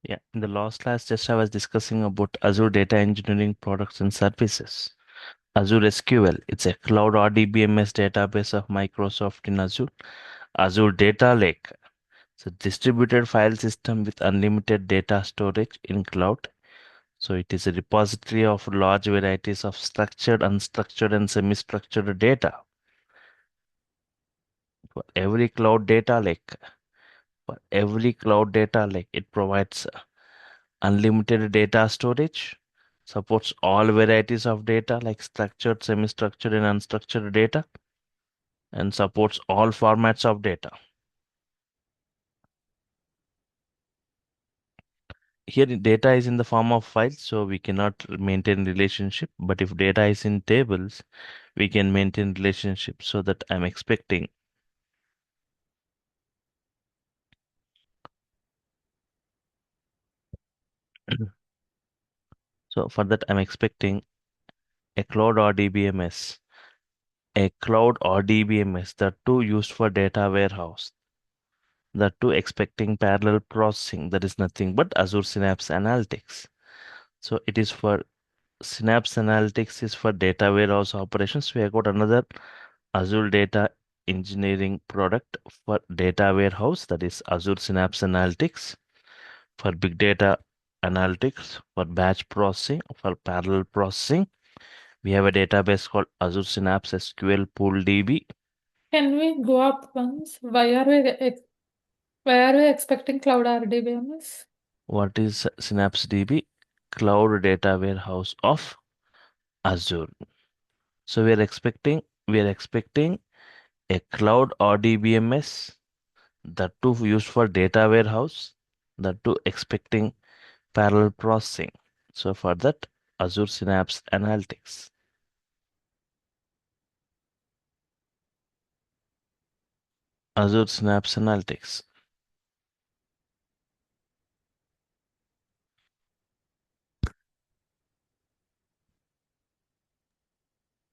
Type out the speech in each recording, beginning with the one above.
Yeah, in the last class, just I was discussing about Azure Data Engineering products and services. Azure SQL, it's a cloud RDBMS database of Microsoft in Azure. Azure Data Lake, it's a distributed file system with unlimited data storage in cloud. So it is a repository of large varieties of structured, unstructured, and semi-structured data. For every cloud data lake, it provides unlimited data storage, supports all varieties of data like structured, semi-structured, and unstructured data, and supports all formats of data. Here, data is in the form of files, so we cannot maintain relationship. But if data is in tables, we can maintain relationship. So that I'm expecting. So for that, I'm expecting a cloud or DBMS. A cloud or DBMS, the two used for data warehouse. The two expecting parallel processing, that is nothing but Azure Synapse Analytics. So it is for Synapse Analytics is for data warehouse operations. We have got another Azure Data Engineering product for data warehouse, that is Azure Synapse Analytics, for big data analytics, for batch processing, for parallel processing. We have a database called Azure Synapse SQL Pool DB. Can we go up once? Why are we expecting cloud RDBMS? What is Synapse DB? Cloud data warehouse of Azure. So we are expecting a cloud RDBMS, the two used for data warehouse, the two expecting parallel processing. So for that, Azure Synapse Analytics. Azure Synapse Analytics.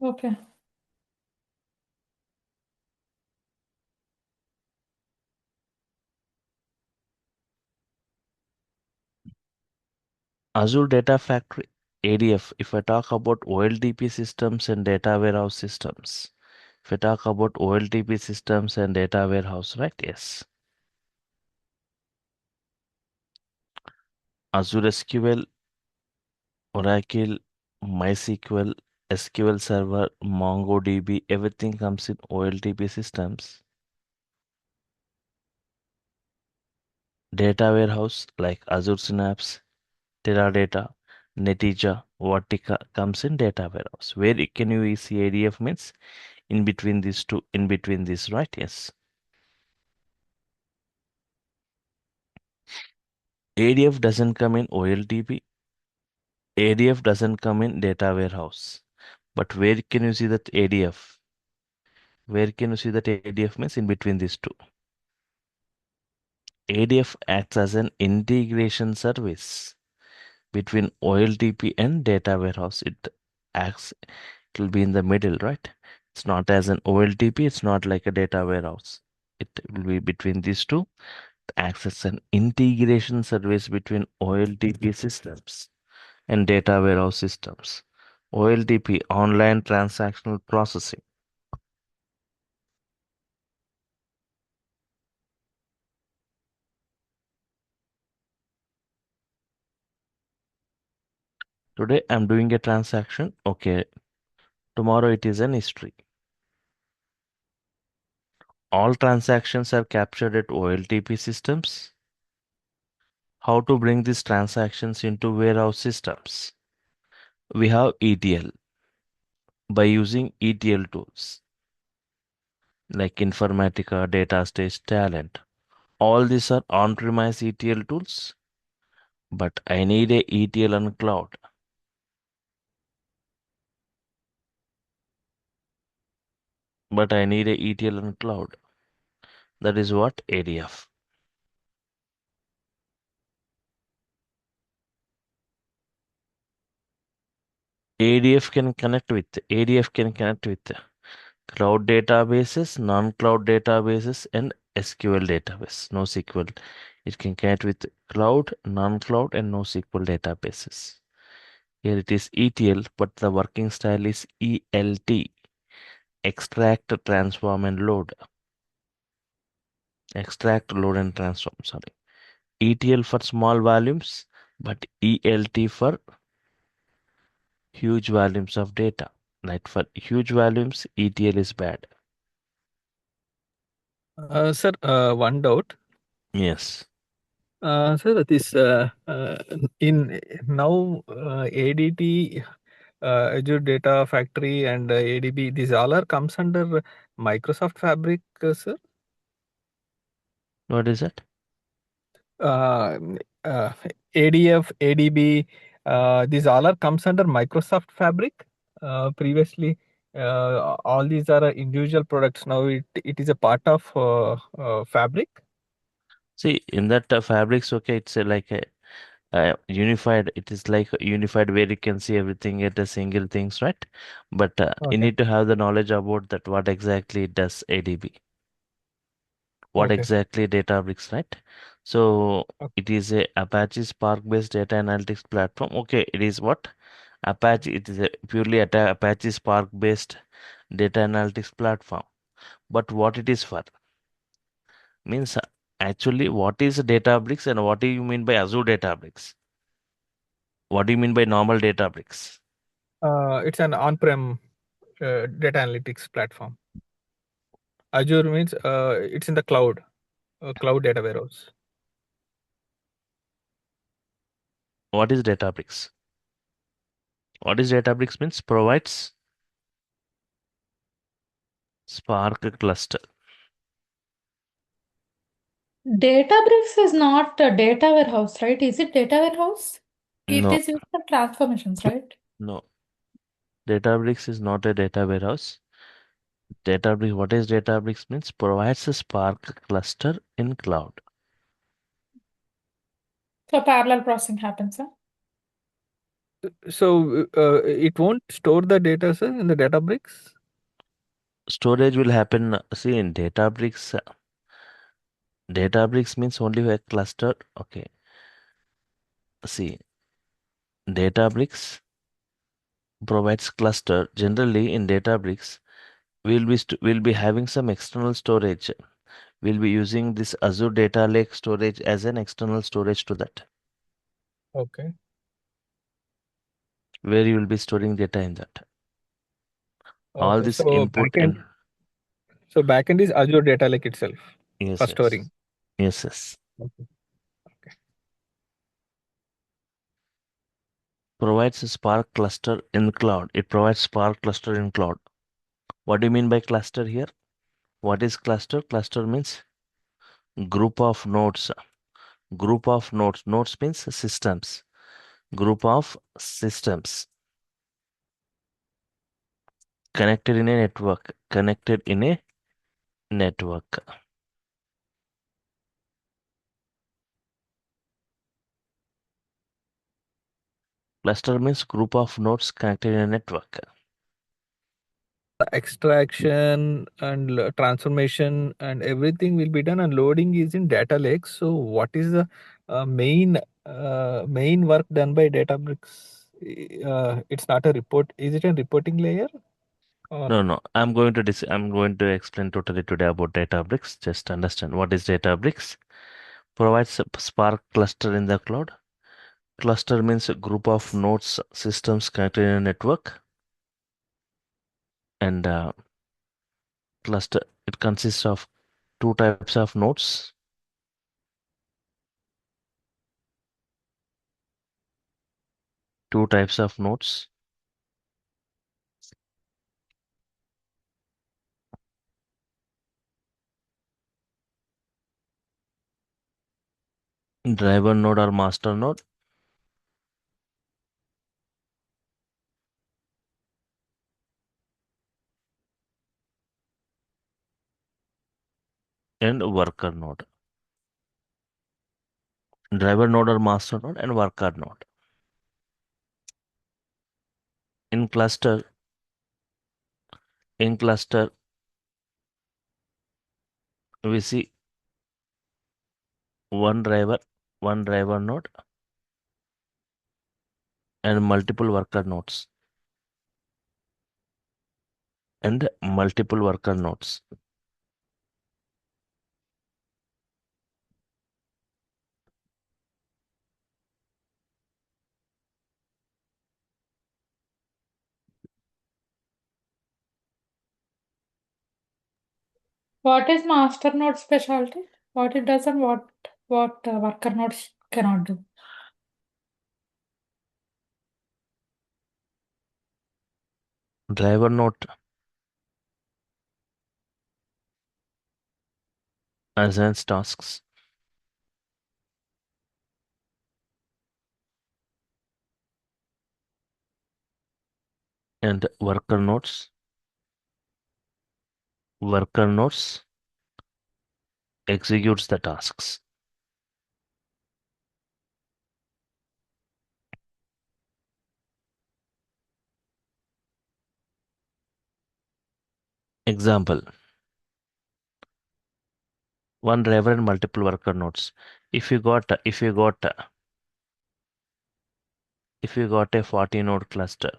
Okay. Azure Data Factory, ADF. If I talk about OLTP systems and data warehouse systems, if I talk about OLTP systems and data warehouse, right? Yes. Azure SQL, Oracle, MySQL, SQL Server, MongoDB, everything comes in OLTP systems. Data warehouse like Azure Synapse, Teradata, Netija, Vertica comes in data warehouse. Where can you see ADF means in between these two, in between this, right? Yes. ADF doesn't come in OLTP. ADF doesn't come in data warehouse. But where can you see that ADF? Where can you see that ADF means in between these two? ADF acts as an integration service between OLTP and data warehouse. Acts, it will be in the middle, right? It's not as an OLTP, it's not like a data warehouse. It will be between these two. It acts as an integration service between OLTP systems and data warehouse systems. OLTP, online transactional processing. Today I'm doing a transaction. Okay, tomorrow it is an history. All transactions are captured at OLTP systems. How to bring these transactions into warehouse systems? We have ETL by using ETL tools like Informatica, DataStage, Talent. All these are on-premise ETL tools, but I need a ETL on cloud. But I need a ETL on cloud. That is what ADF. ADF can connect with cloud databases, non-cloud databases, and SQL database, NoSQL. It can connect with cloud, non-cloud, and NoSQL databases. Here it is ETL, but the working style is ELT, extract, transform, and load. Extract, load, and transform, sorry. ETL for small volumes, but ELT for huge volumes of data. Like for huge volumes, ETL is bad. Sir, one doubt. Yes. Sir, this in now ADT, Azure Data Factory, and ADB, these all are comes under Microsoft Fabric, sir. What is it? Uh, uh, ADF, ADB, these all are comes under Microsoft Fabric. Previously, all these are individual products. Now it is a part of Fabric. See, in that fabrics, okay, it's like a unified. It is like a unified where you can see everything at a single things, right? But you Okay. need to have the knowledge about that. What exactly does ADB? What Okay. exactly Databricks, right? So Okay. it is a Apache Spark-based data analytics platform. Okay, it is what? Apache. It is a purely Apache Spark-based data analytics platform. But what it is for? Means actually what is Databricks and what do you mean by Azure Databricks? What do you mean by normal Databricks? It's an on-prem data analytics platform. Azure means it's in the cloud, cloud data warehouse. What is Databricks? What is Databricks means provides Spark cluster. Databricks is not a data warehouse, right? Is it data warehouse? It No, is used for transformations, right? no. Databricks is not a data warehouse. Databricks, what is Databricks means provides a Spark cluster in cloud. So parallel processing happens, huh? So it won't store the data, sir, in the Databricks. Storage will happen, see in Databricks. Databricks means only a cluster. Okay, see, Databricks provides cluster. Generally in Databricks, we'll be having some external storage. We'll be using this Azure Data Lake storage as an external storage to that, Okay. where you will be storing data in that. All Okay. this So input backend. and So backend is Azure Data Lake itself yes, for yes, storing. yes, yes. Okay. Okay. Provides a Spark cluster in cloud. It provides Spark cluster in cloud. What do you mean by cluster here? What is cluster? Cluster means group of nodes. Group of nodes. Nodes means systems. Group of systems connected in a network. Connected in a network. Cluster means group of nodes connected in a network. Extraction and transformation and everything will be done, and loading is in data lake. So what is the main work done by Databricks? It's not a report. Is it a reporting layer or No, no. I'm going to explain totally today about Databricks. Just understand what is Databricks. Provides a Spark cluster in the cloud. Cluster means a group of nodes systems connected in a network. And cluster it consists of two types of nodes. Two types of nodes. Driver node or master node. And worker node. Driver node or master node and worker node. In cluster, in cluster, we see one driver node, and multiple worker nodes. What is master node specialty? What it does and what worker nodes cannot do? Driver node assigns tasks, and worker nodes executes the tasks. Example: one driver and multiple worker nodes. If you got a 40 node cluster,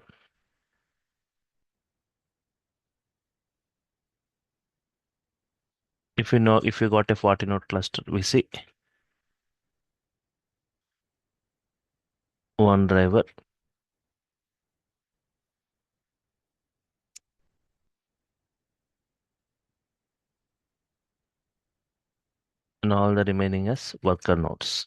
if you got a 40 node cluster, we see one driver and all the remaining as worker nodes.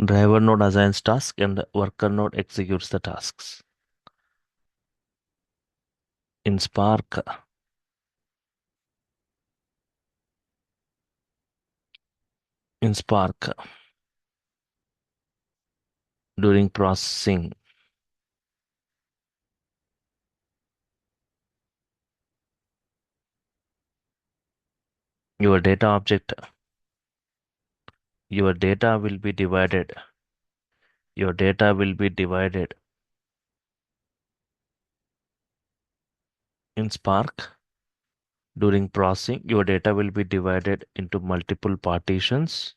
Driver node assigns task and worker node executes the tasks. In Spark, during processing, your data object, your data will be divided. In Spark, during processing, your data will be divided into multiple partitions.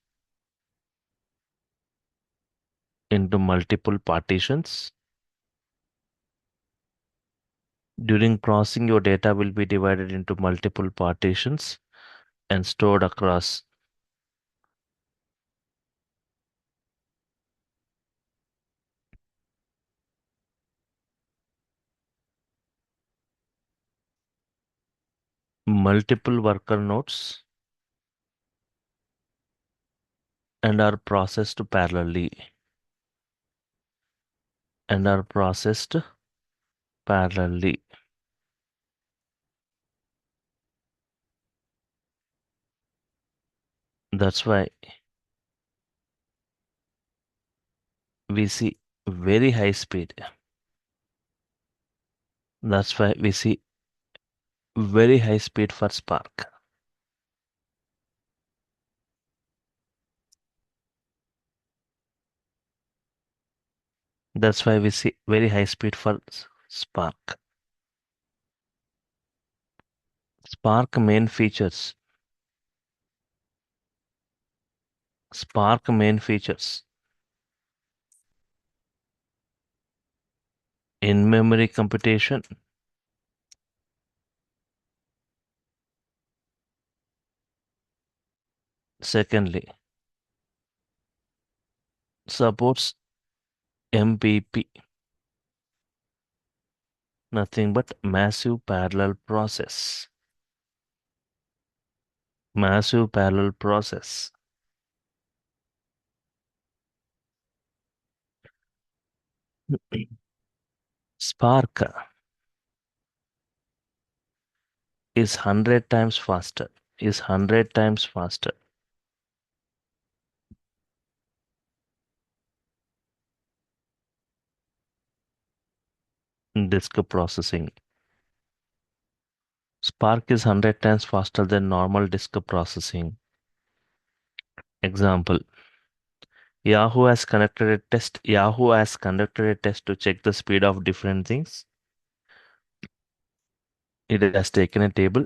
During processing, your data will be divided into multiple partitions and stored across multiple worker nodes and are processed parallelly. That's why we see very high speed. That's why we see very high speed for Spark. That's why we see very high speed for Spark. Spark main features. In-memory computation. Secondly, supports MPP. Nothing but massive parallel process. Spark is 100 times faster. In disk processing. Spark is 100 times faster than normal disk processing. Example: Yahoo has conducted a test to check the speed of different things. It has taken a table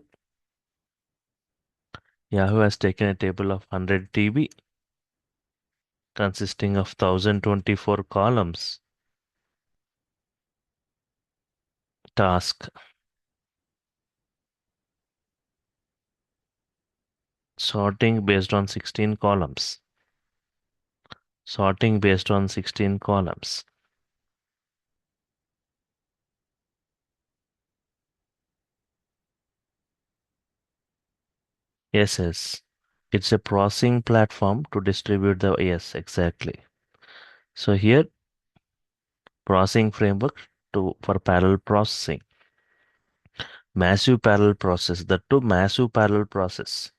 Yahoo has taken a table of 100 TB consisting of 1024 columns. Task: sorting based on 16 columns. Sorting based on 16 columns. Yes. It's a processing platform to distribute the, yes, exactly. So here, processing framework for parallel processing. Massive parallel process, the two massive parallel process.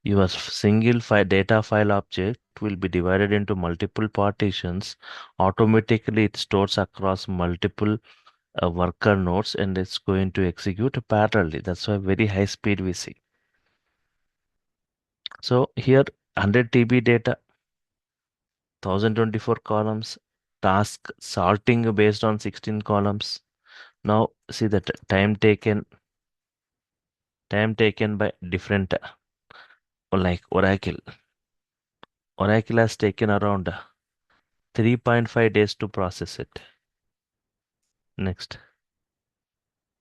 Your single data file object will be divided into multiple partitions. Automatically, it stores across multiple worker nodes and it's going to execute parallelly. That's why very high speed we see. So here 100 TB data, 1024 columns, task sorting based on 16 columns. Now see the time taken by different like Oracle. Oracle has taken around 3.5 days to process it. Next,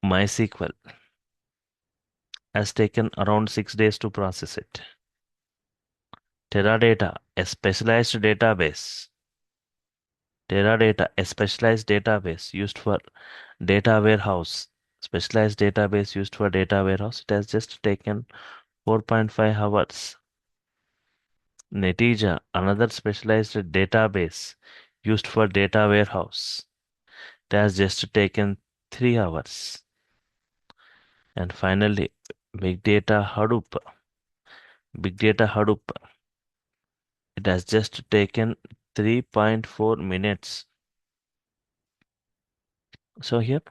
MySQL has taken around 6 days to process it. Teradata, a specialized database. Teradata, a specialized database used for data warehouse. Specialized database used for data warehouse. It has just taken 4.5 hours. Netija, another specialized database used for data warehouse. It has just taken 3 hours. And finally, Big Data Hadoop. Big Data Hadoop. It has just taken 3.4 minutes. So here,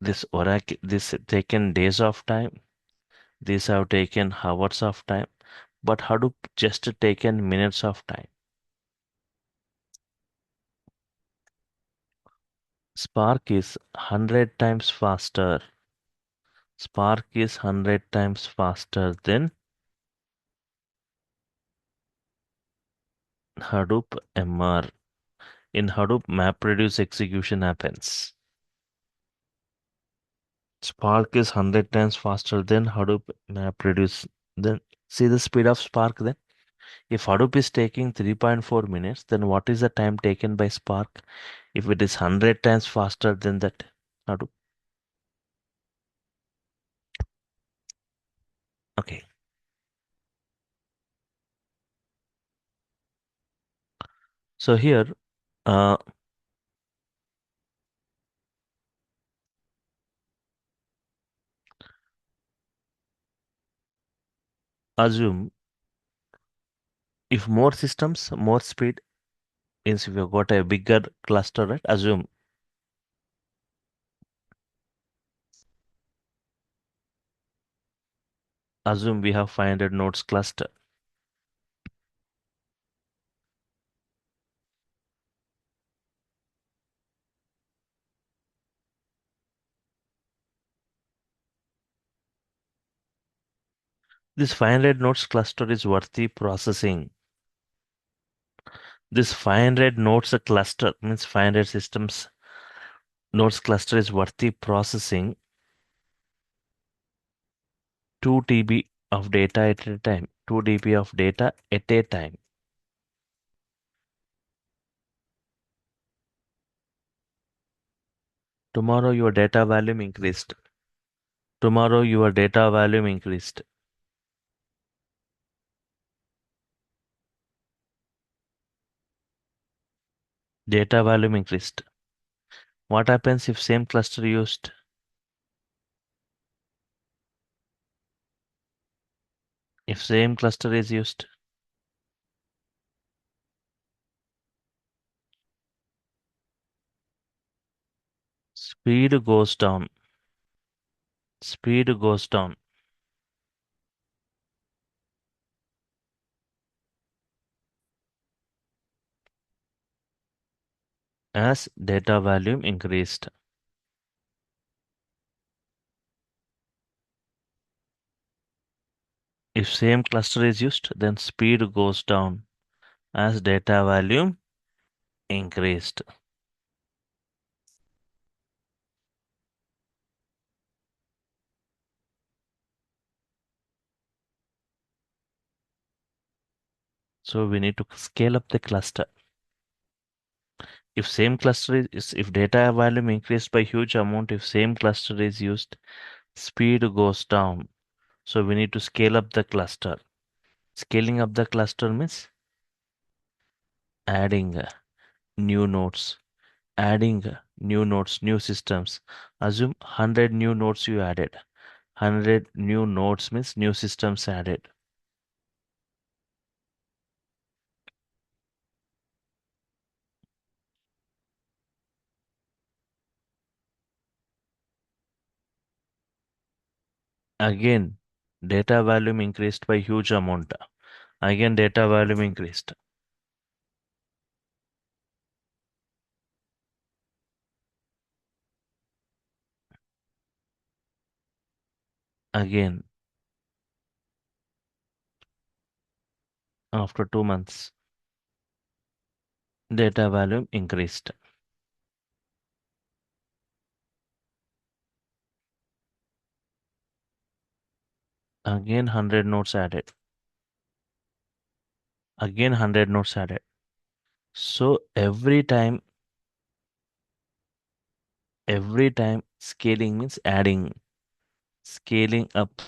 this Oracle, this taken days of time. These have taken hours of time. But Hadoop just taken minutes of time. Spark is 100 times faster. Spark is 100 times faster than Hadoop MR. In Hadoop, MapReduce execution happens. Spark is 100 times faster than Hadoop MapReduce. Then see the speed of Spark then. If Hadoop is taking 3.4 minutes, then what is the time taken by Spark? If it is 100 times faster than that Hadoop. Okay. So here, uh, assume if more systems, more speed, means if you've got a bigger cluster, right? Assume we have 500 nodes cluster. This 500 nodes cluster is worthy processing. This 500 nodes a cluster means 500 systems nodes cluster is worthy processing 2 TB of data at a time. 2 TB of data at a time. Tomorrow your data volume increased. Tomorrow your data volume increased. Data volume increased. What happens if same cluster used? If same cluster is used, speed goes down. Speed goes down as data volume increased. If same cluster is used, then speed goes down as data volume increased. So we need to scale up the cluster. If same cluster if data volume increased by huge amount, if same cluster is used, speed goes down. So we need to scale up the cluster. Scaling up the cluster means adding new nodes, new systems. Assume 100 new nodes you added. 100 new nodes means new systems added. Again, data volume increased by huge amount. Again, data volume increased. Again, after 2 months, data volume increased. Again, 100 nodes added. Again, 100 nodes added. So every time scaling means adding, scaling up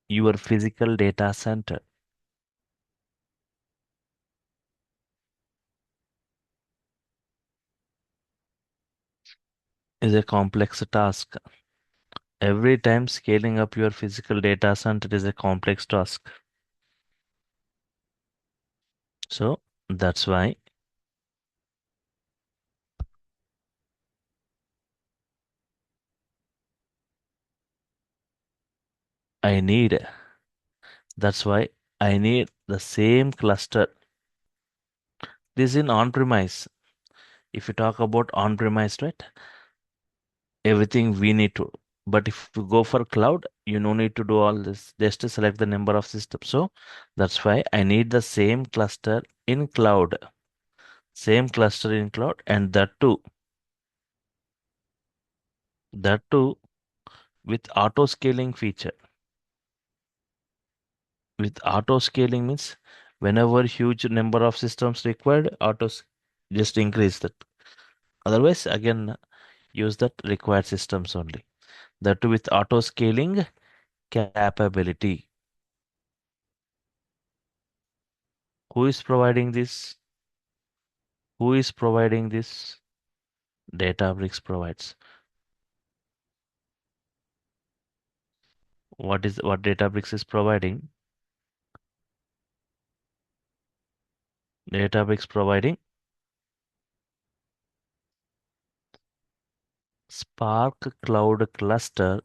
your physical data center is a complex task. Every time scaling up your physical data center is a complex task. So that's why I need, that's why I need the same cluster. This is in on-premise. If you talk about on-premise, right? Everything we need to. But if you go for cloud, you no need to do all this. Just to select the number of systems. So that's why I need the same cluster in cloud. Same cluster in cloud, and that too with auto scaling feature. With auto scaling means whenever huge number of systems required, just increase that. Otherwise, again, use that required systems only. That too with auto scaling capability. Who is providing this? Who is providing this? Databricks provides. What Databricks is providing? Databricks providing Spark Cloud Cluster.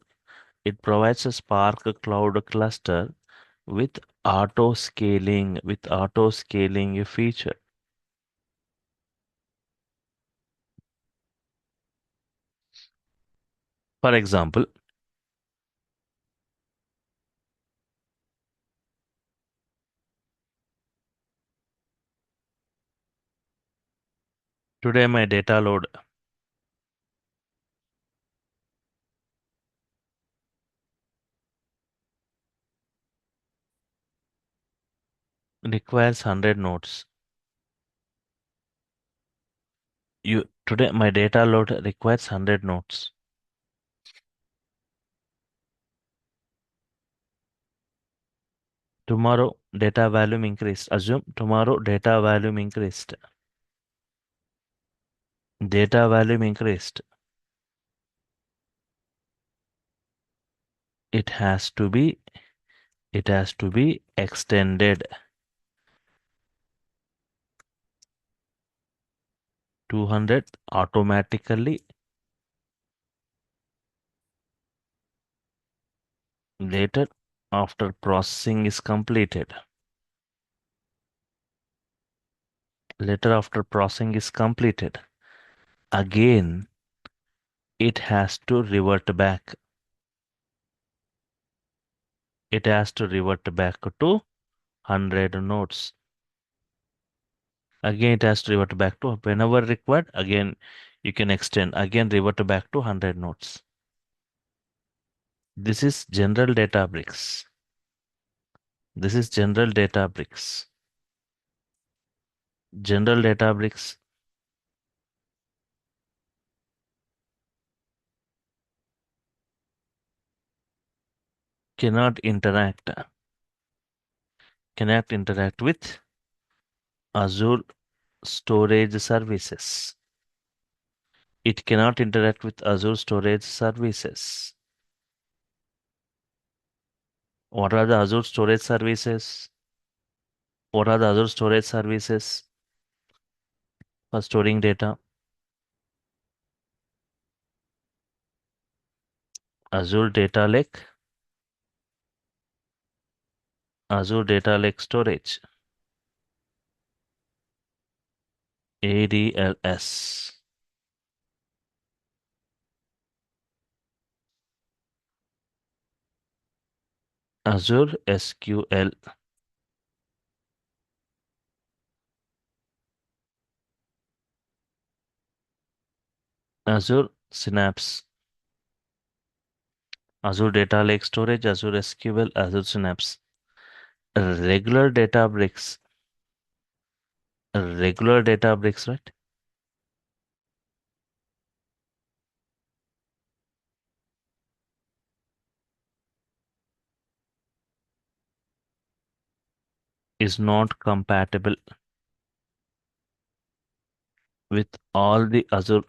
It provides a Spark Cloud Cluster with auto scaling feature. For example, today my data load requires 100 nodes. Today my data load requires 100 nodes. Tomorrow data volume increased. Assume tomorrow data volume increased. Data volume increased. It has to be extended. 200 automatically later after processing is completed. Later after processing is completed, again it has to revert back. it has to revert back to 100 nodes. Again, it has to revert back to whenever required. Again, you can extend. Again, revert back to 100 nodes. This is general Databricks. This is general Databricks. General Databricks cannot interact with Azure storage services. It cannot interact with Azure storage services. What are the Azure storage services? What are the Azure storage services for storing data? Azure Data Lake, Azure Data Lake Storage, ADLS. Azure SQL, Azure Synapse, Azure Data Lake Storage, Azure SQL, Azure Synapse. Regular Databricks, right? Is not compatible with all the Azure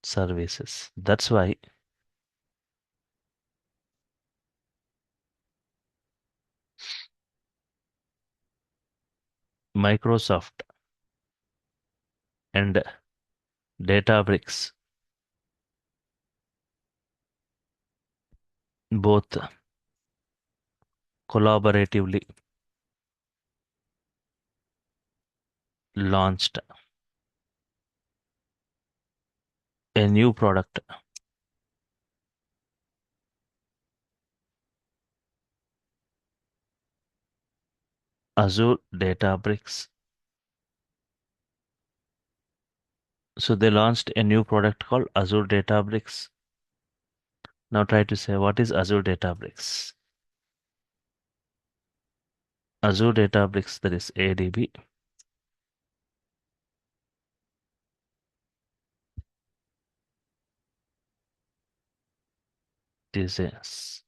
services. That's why Microsoft and Databricks both collaboratively launched a new product, Azure Databricks. So they launched a new product called Azure Databricks. Now try to say, what is Azure Databricks? Azure Databricks, that is ADB. This is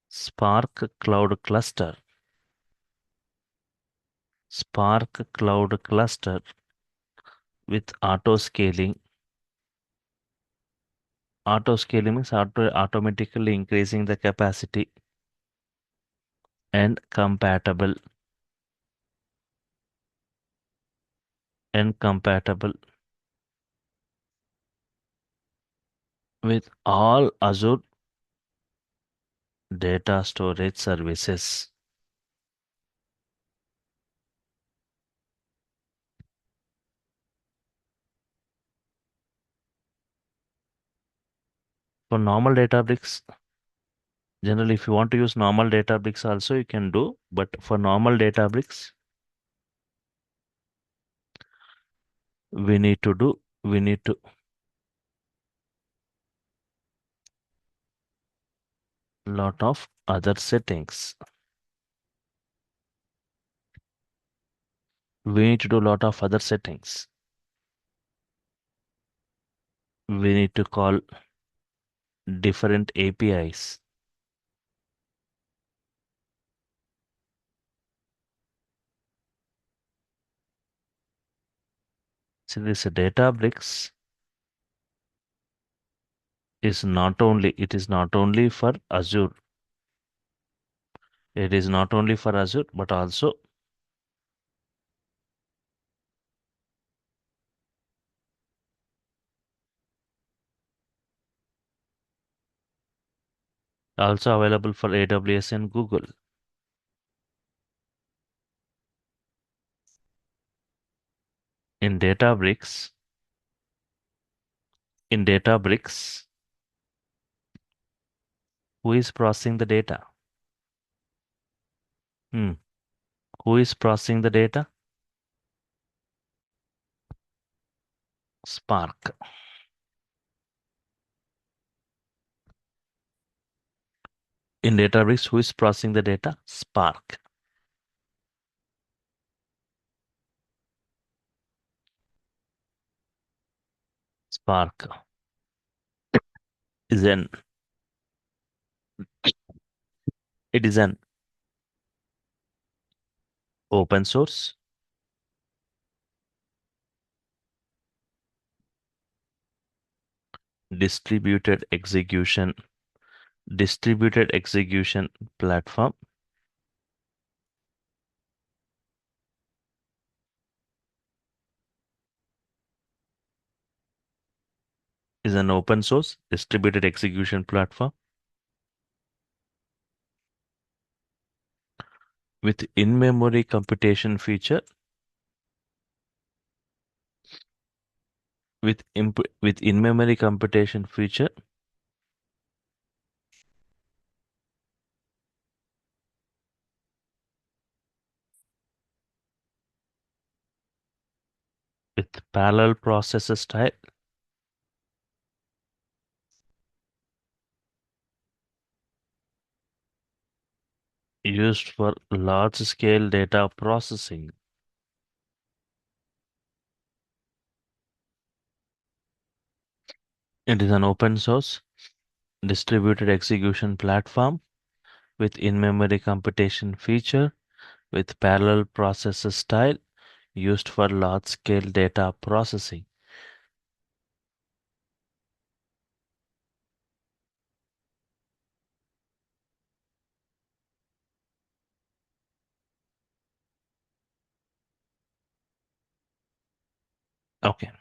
Spark Cloud Cluster. Spark Cloud Cluster with auto scaling. Auto scaling means automatically increasing the capacity and compatible with all Azure data storage services. For normal Databricks, generally if you want to use normal Databricks also you can do, but for normal Databricks, we need to lot of other settings. We need to do lot of other settings. We need to call different APIs. So this Databricks is not only for Azure. It is not only for Azure, but also available for AWS and Google. In Databricks, In Databricks, who is processing the data? Who is processing the data? Spark. In Databricks, who is processing the data? Spark. Spark is an it is an open source distributed execution platform is an open source distributed execution platform with in-memory computation feature with in-memory computation feature with parallel processor style used for large-scale data processing. It is an open source distributed execution platform with in-memory computation feature with parallel processor style used for large-scale data processing. Okay.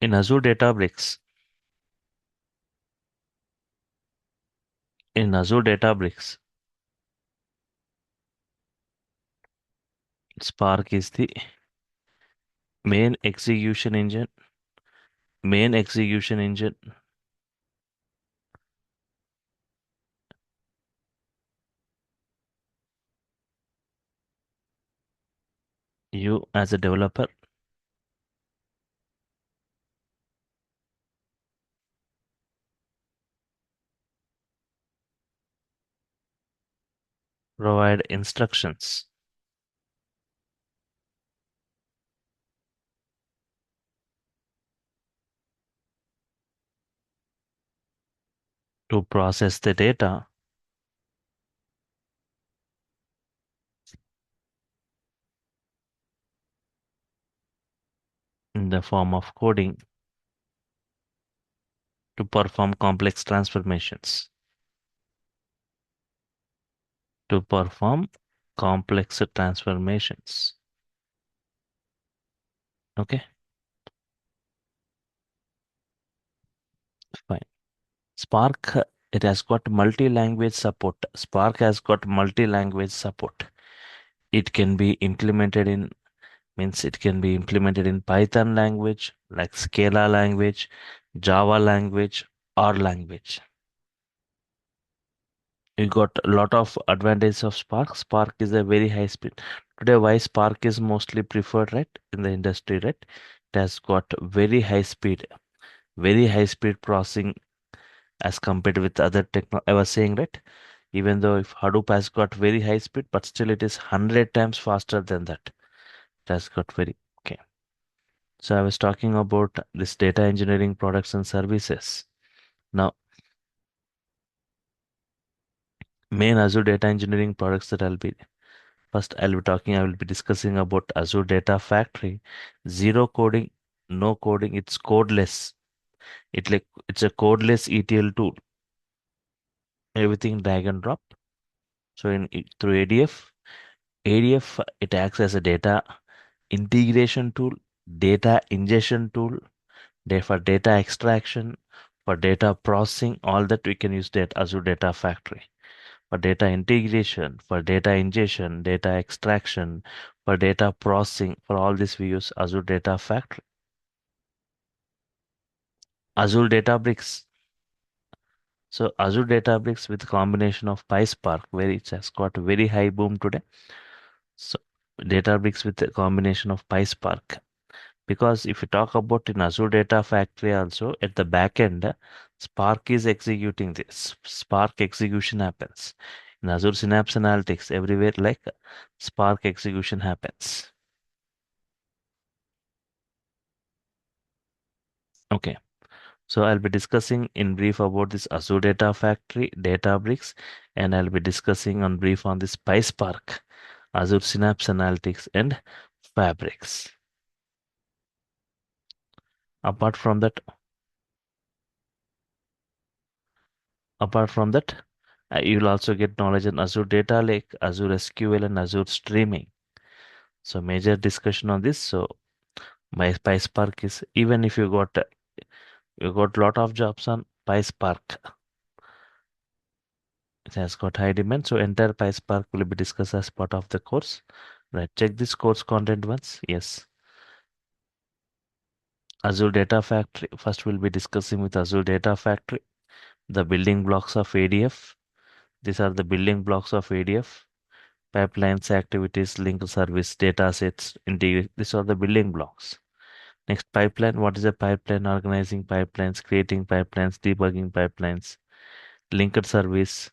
In Azure Databricks, Spark is the main execution engine. You as a developer provide instructions to process the data in the form of coding to perform complex transformations. Okay, fine. Spark, it has got multi-language support. Spark has got multi-language support. It can be implemented in Python language, like Scala language, Java language, or language. You got a lot of advantages of Spark. Spark is a very high speed. Today, why Spark is mostly preferred, right, in the industry, right? It has got very high speed processing as compared with other techno. I was saying, right? Even though if Hadoop has got very high speed, but still it is 100 times faster than that. It has got very, okay. So I was talking about this data engineering products and services. Now, main Azure data engineering products that I will be discussing about Azure Data Factory. Zero coding, no coding, it's codeless. It's a codeless ETL tool. Everything drag and drop. So through ADF, it acts as a data integration tool, data ingestion tool, for data extraction, For data processing, all that we can use Azure Data Factory. For data integration, for data ingestion, data extraction, for data processing, for all this we use Azure Data Factory. Azure Databricks. So Azure Databricks with combination of PySpark, where it has got a very high boom today. So Databricks with a combination of PySpark. Because if you talk about in Azure Data Factory also, at the back end, Spark is executing this. Spark execution happens. In Azure Synapse Analytics, everywhere like Spark execution happens. Okay. So I'll be discussing in brief about this Azure Data Factory, Databricks, and I'll be discussing on brief on this PySpark, Azure Synapse Analytics, and Fabrics. Apart from that, you'll also get knowledge in Azure Data Lake, Azure SQL, and Azure Streaming. So major discussion on this. So my PySpark is, even if you got lot of jobs on PySpark, it has got high demand. So entire PySpark will be discussed as part of the course. Right, check this course content once. Yes. Azure Data Factory. First we'll be discussing with Azure Data Factory, the building blocks of ADF. These are the building blocks of ADF. Pipelines, activities, link service, data sets, integrate. These are the building blocks. Next, pipeline. What is a pipeline? Organizing pipelines, creating pipelines, debugging pipelines, linked service,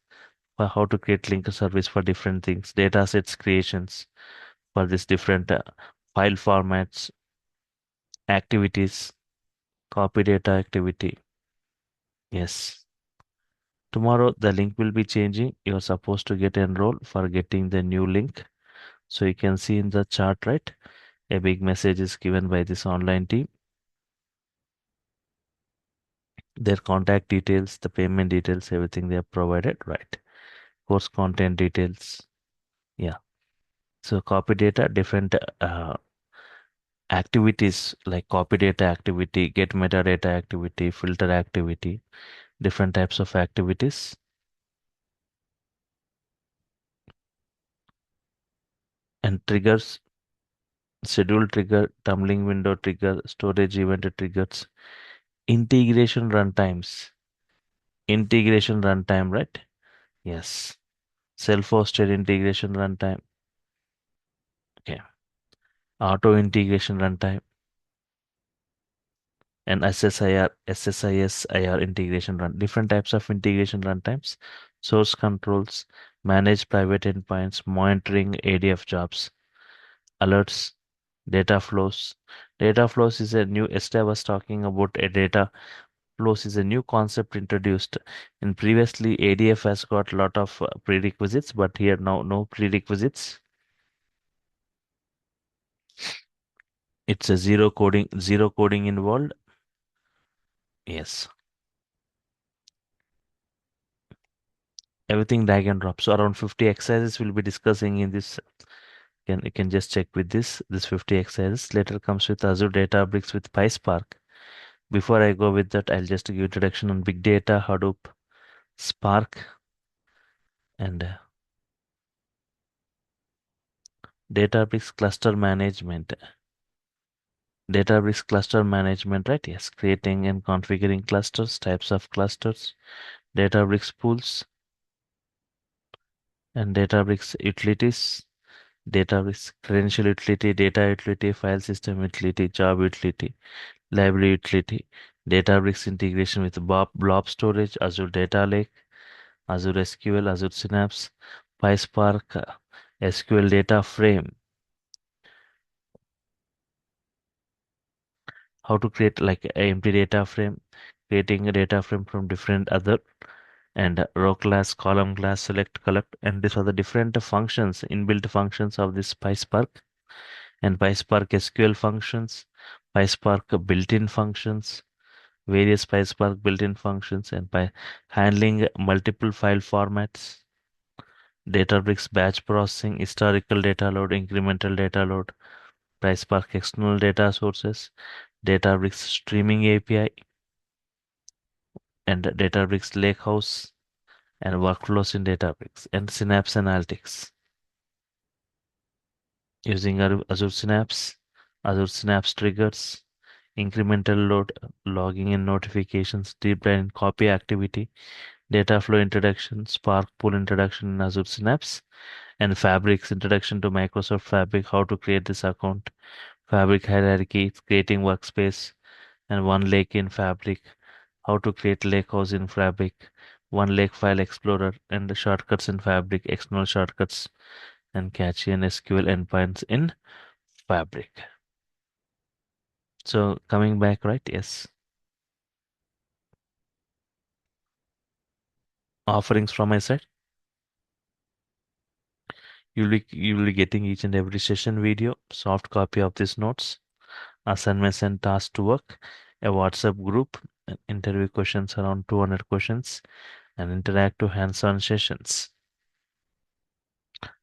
for how to create linked service for different things, data sets creations for this different file formats, activities, copy data activity. Yes. Tomorrow the link will be changing. You're supposed to get enrolled for getting the new link. So you can see in the chart, right? A big message is given by this online team. Their contact details, the payment details, everything they have provided, right? Course content details. Yeah. So copy data, different activities like copy data activity, get metadata activity, filter activity, different types of activities. And triggers, schedule trigger, tumbling window trigger, storage event triggers, integration runtimes, right? Yes. Self-hosted integration runtime. Okay. Auto integration runtime and SSIR integration run. Different types of integration runtimes, source controls, manage private endpoints, monitoring ADF jobs, alerts, data flows. Data flows is a new, yesterday I was talking about a data flows is a new concept introduced. In previously, ADF has got a lot of prerequisites, but here now no prerequisites. It's a zero coding involved. Yes. Everything drag and drop. So around 50 exercises we'll be discussing in this. You can just check with this 50 exercises. Later comes with Azure Databricks with PySpark. Before I go with that, I'll just give introduction on big data, Hadoop, Spark, and Databricks cluster management. Databricks cluster management, right? Yes, creating and configuring clusters, types of clusters, Databricks pools, and Databricks utilities, Databricks credential utility, data utility, file system utility, job utility, library utility, Databricks integration with blob storage, Azure Data Lake, Azure SQL, Azure Synapse, PySpark, SQL data frame. How to create like a empty data frame, creating a data frame from different other, and row class, column class, select, collect, and these are the different functions, inbuilt functions of this PySpark, and PySpark SQL functions, PySpark built-in functions, various PySpark built-in functions, and by handling multiple file formats, Databricks batch processing, historical data load, incremental data load, PySpark external data sources, Databricks streaming API, and Databricks Lakehouse and workflows in Databricks and Synapse Analytics. Using Azure Synapse triggers, incremental load, logging and notifications, deep dive in copy activity, data flow introduction, Spark pool introduction in Azure Synapse, and Fabric's introduction to Microsoft Fabric, how to create this account, Fabric hierarchy, creating workspace, and one lake in Fabric, how to create lakehouse in Fabric, one lake file explorer, and the shortcuts in Fabric, external shortcuts, and catchy and SQL endpoints in Fabric. So coming back, right? Yes. Offerings from my side. You will be getting each and every session video, soft copy of these notes, assignments and tasks to work, a WhatsApp group, and interview questions around 200 questions, and interactive hands-on sessions.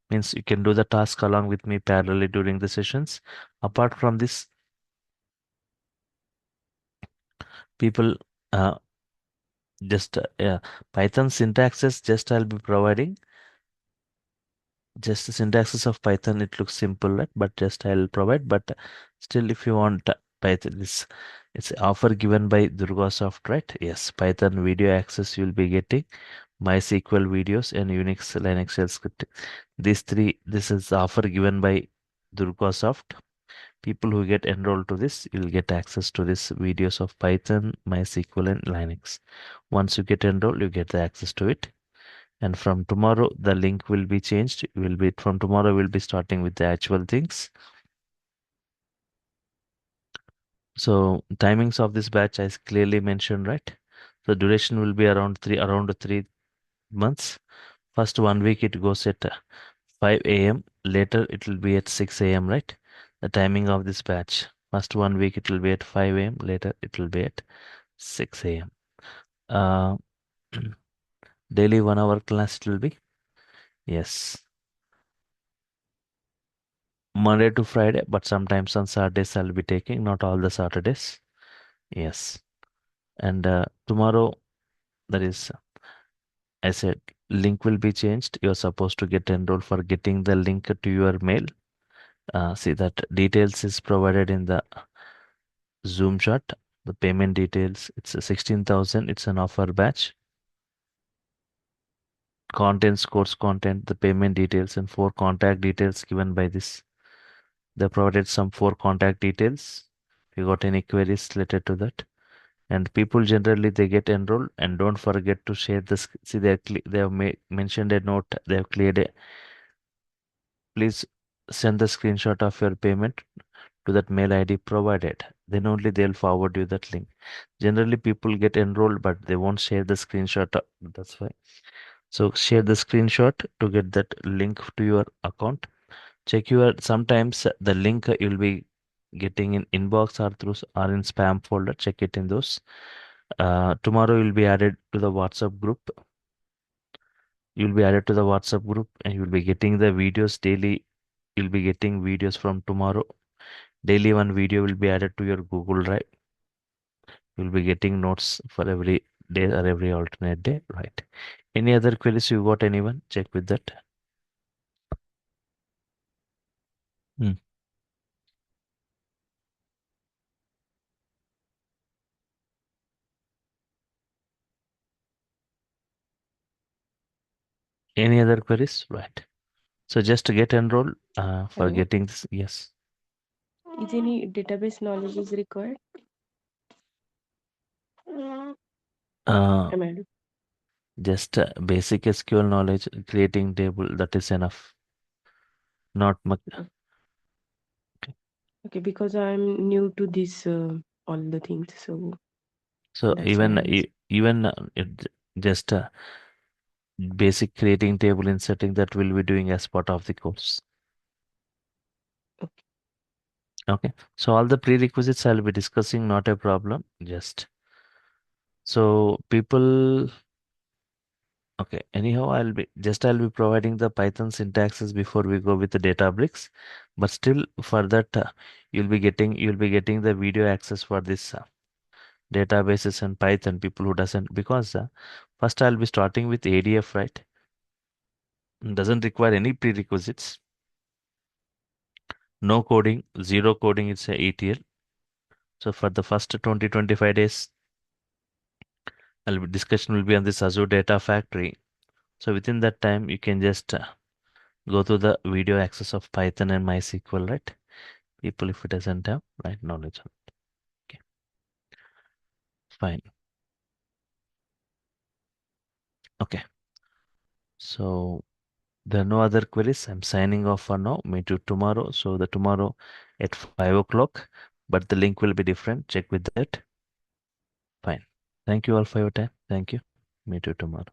Means you can do the task along with me parallelly during the sessions. Apart from this, people just Python syntaxes just I'll be providing. Just the syntaxes of Python, it looks simple, right? But just I'll provide. But still, if you want Python, it's offer given by DurgaSoft, right? Yes, Python video access you'll be getting, MySQL videos and Unix Linux shell scripting. These three, this is offer given by DurgaSoft. People who get enrolled to this, you'll get access to this videos of Python, MySQL, and Linux. Once you get enrolled, you get the access to it. And from tomorrow, the link will be changed. From tomorrow, we'll be starting with the actual things. So timings of this batch is clearly mentioned, right? The duration will be around 3 months. First 1 week it goes at 5 a.m. Later it will be at 6 a.m. Right? The timing of this batch. First 1 week it will be at 5 a.m. Later it will be at 6 a.m. Uh, daily 1 hour class it will be. Yes. Monday to Friday, but sometimes on Saturdays I'll be taking, not all the Saturdays. Yes. And tomorrow, that is, I said, link will be changed. You're supposed to get enrolled for getting the link to your mail. See that details is provided in the Zoom chat. The payment details, it's a 16,000. It's an offer batch. Contents, course content, the payment details, and 4 contact details given by this. They provided some 4 contact details. If you got any queries related to that. And people generally they get enrolled, and don't forget to share this. See, they have mentioned a note. They have cleared a. Please send the screenshot of your payment to that mail ID provided. Then only they'll forward you that link. Generally, people get enrolled, but they won't share the screenshot. That's why. So share the screenshot to get that link to your account. Check your sometimes the link you'll be getting in inbox or through or in spam folder. Check it in those. Tomorrow you'll be added to the WhatsApp group. You'll be added to the WhatsApp group and you'll be getting the videos daily. You'll be getting videos from tomorrow. Daily one video will be added to your Google Drive. You'll be getting notes for every day or every alternate day, right? Any other queries you got, anyone? Check with that. Hmm. Any other queries? Right. So just to get enrolled for Hello. getting this, yes. Is any database knowledge is required? Uh, Am I just basic SQL knowledge, creating table, that is enough. Not much. okay? Because I'm new to this all the things, so So that's why I'm even just basic creating table inserting that we'll be doing as part of the course. okay. Okay. So all the prerequisites I'll be discussing, not a problem. Just so people. Okay. Anyhow, I'll be providing the Python syntaxes before we go with the Databricks. But still, for that, you'll be getting the video access for this. databases and Python, people who doesn't, because first I'll be starting with ADF, right? Doesn't require any prerequisites. No coding, zero coding, it's a ETL. So for the first 20-25 days, discussion will be on this Azure Data Factory. So within that time, you can just go to the video access of Python and MySQL, right? People, if it doesn't have right knowledge on it. Okay, fine. Okay, so there are no other queries. I'm signing off for now. Meet you tomorrow. So the tomorrow at 5 o'clock, but the link will be different. Check with that. Fine. Thank you all for your time. Thank you. Meet you tomorrow.